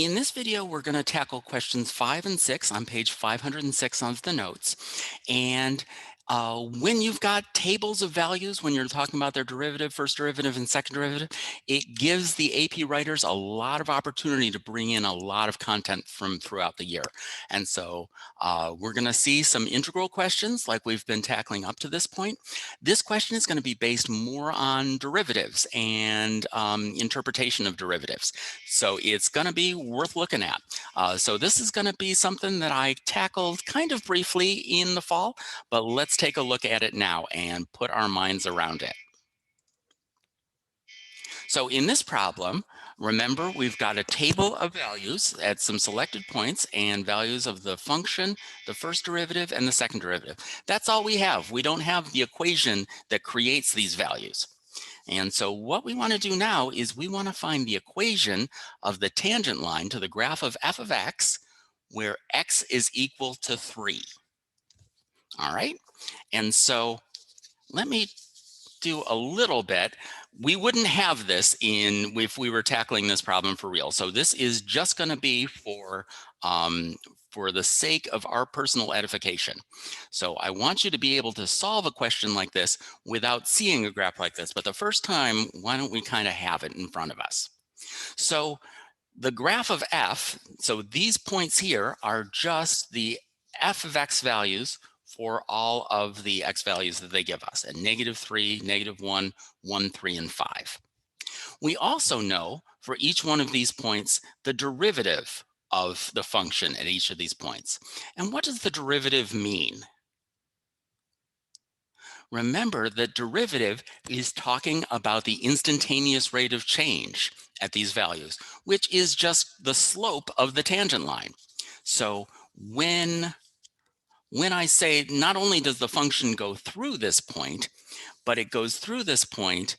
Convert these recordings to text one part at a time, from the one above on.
In this video, we're going to tackle questions 5 and 6 on page 506 of the notes. And when you've got tables of values, when you're talking about their derivative, first derivative, and second derivative, it gives the AP writers a lot of opportunity to bring in a lot of content from throughout the year. And so we're going to see some integral questions like we've been tackling up to this point. This question is going to be based more on derivatives and interpretation of derivatives. So it's going to be worth looking at. So this is going to be something that I tackled kind of briefly in the fall, but let's take a look at it now and put our minds around it. So in this problem, remember we've got a table of values at some selected points and values of the function, the first derivative, and the second derivative. That's all we have. We don't have the equation that creates these values. And so what we want to do now is we want to find the equation of the tangent line to the graph of f of x where x is equal to 3. All right. And so let me do a little bit. We wouldn't have this if we were tackling this problem for real. So this is just going to be for the sake of our personal edification. So I want you to be able to solve a question like this without seeing a graph like this. But the first time, why don't we kind of have it in front of us? So the graph of f, so these points here are just the f of x values for all of the x values that they give us at -3, -1, 1, 3, and 5. We also know for each one of these points the derivative of the function at each of these points. And what does the derivative mean? Remember that derivative is talking about the instantaneous rate of change at these values, which is just the slope of the tangent line. So when I say not only does the function go through this point, but it goes through this point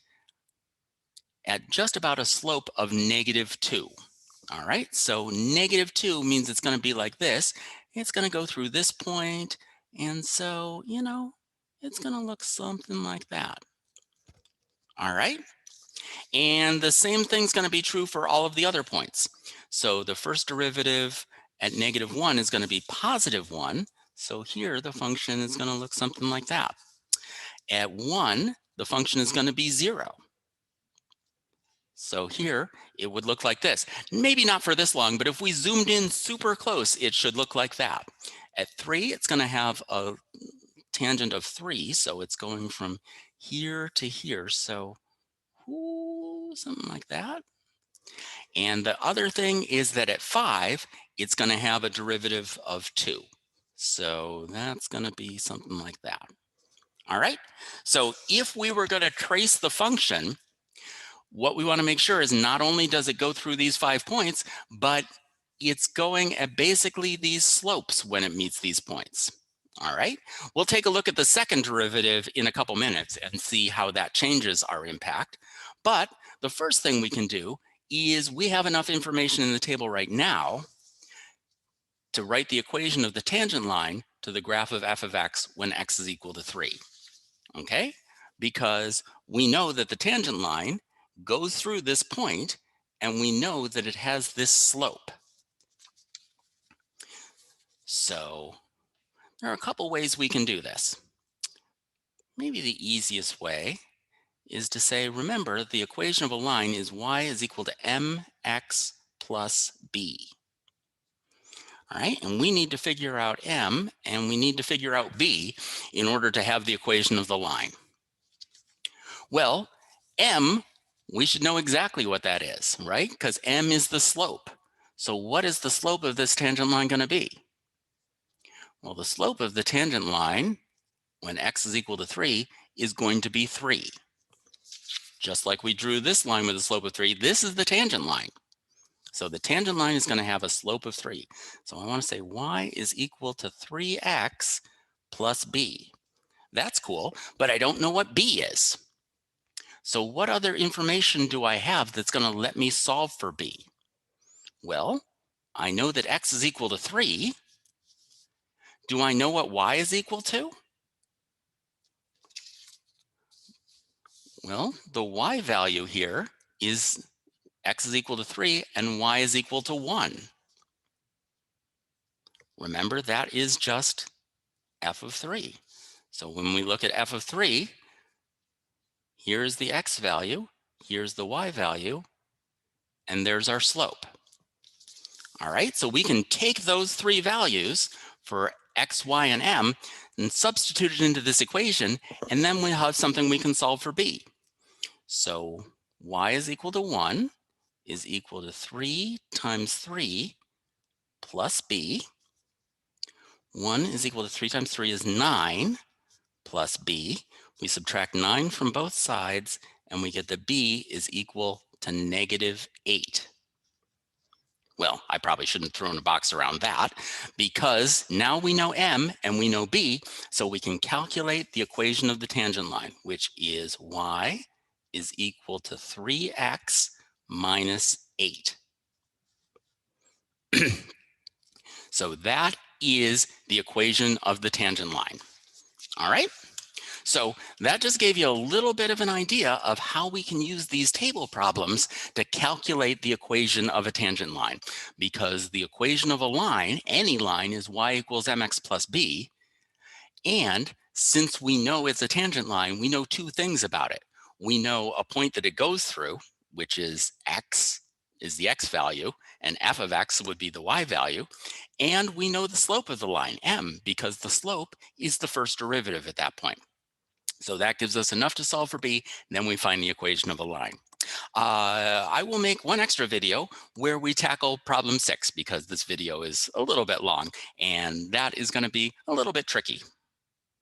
at just about a slope of -2. All right, so -2 means it's going to be like this. It's going to go through this point, and so, it's going to look something like that. All right, and the same thing's going to be true for all of the other points. So the first derivative at -1 is going to be +1. So here the function is going to look something like that. At 1, the function is going to be 0. So here it would look like this. Maybe not for this long, but if we zoomed in super close, it should look like that. At 3, it's going to have a tangent of 3. So it's going from here to here. So something like that. And the other thing is that at 5, it's going to have a derivative of 2. So that's going to be something like that. All right. So if we were going to trace the function, what we want to make sure is not only does it go through these 5 points, but it's going at basically these slopes when it meets these points. All right, we'll take a look at the second derivative in a couple minutes and see how that changes our impact. But the first thing we can do is we have enough information in the table right now to write the equation of the tangent line to the graph of f of x when x is equal to 3. Okay, because we know that the tangent line goes through this point, and we know that it has this slope. So there are a couple ways we can do this. Maybe the easiest way is to say, remember, the equation of a line is y is equal to mx plus b. All right, and we need to figure out m, and we need to figure out b in order to have the equation of the line. Well, m, we should know exactly what that is, right? Because m is the slope. So what is the slope of this tangent line going to be? Well, the slope of the tangent line when x is equal to 3 is going to be 3. Just like we drew this line with a slope of 3, this is the tangent line. So the tangent line is going to have a slope of 3. So I want to say y is equal to 3x plus b. That's cool, but I don't know what b is. So what other information do I have that's going to let me solve for b? Well, I know that x is equal to 3. Do I know what y is equal to? Well, the y value here is x is equal to 3 and y is equal to 1. Remember, that is just f of 3. So when we look at f of 3, here's the x value, here's the y value, and there's our slope. All right, so we can take those three values for x, y, and m and substitute it into this equation, and then we have something we can solve for b. So y is equal to 1 is equal to 3 times 3 plus b. 1 is equal to 3 times 3 is 9 plus b. We subtract 9 from both sides, and we get that b is equal to -8. Well, I probably shouldn't throw in a box around that, because now we know m and we know b, so we can calculate the equation of the tangent line, which is y is equal to 3x minus 8. So that is the equation of the tangent line. All right. So that just gave you a little bit of an idea of how we can use these table problems to calculate the equation of a tangent line, because the equation of a line, any line, is y equals mx plus b. And since we know it's a tangent line, we know two things about it. We know a point that it goes through, which is x is the x value, and f of x would be the y value. And we know the slope of the line, m, because the slope is the first derivative at that point. So that gives us enough to solve for b, and then we find the equation of a line. I will make one extra video where we tackle problem 6, because this video is a little bit long, and that is going to be a little bit tricky.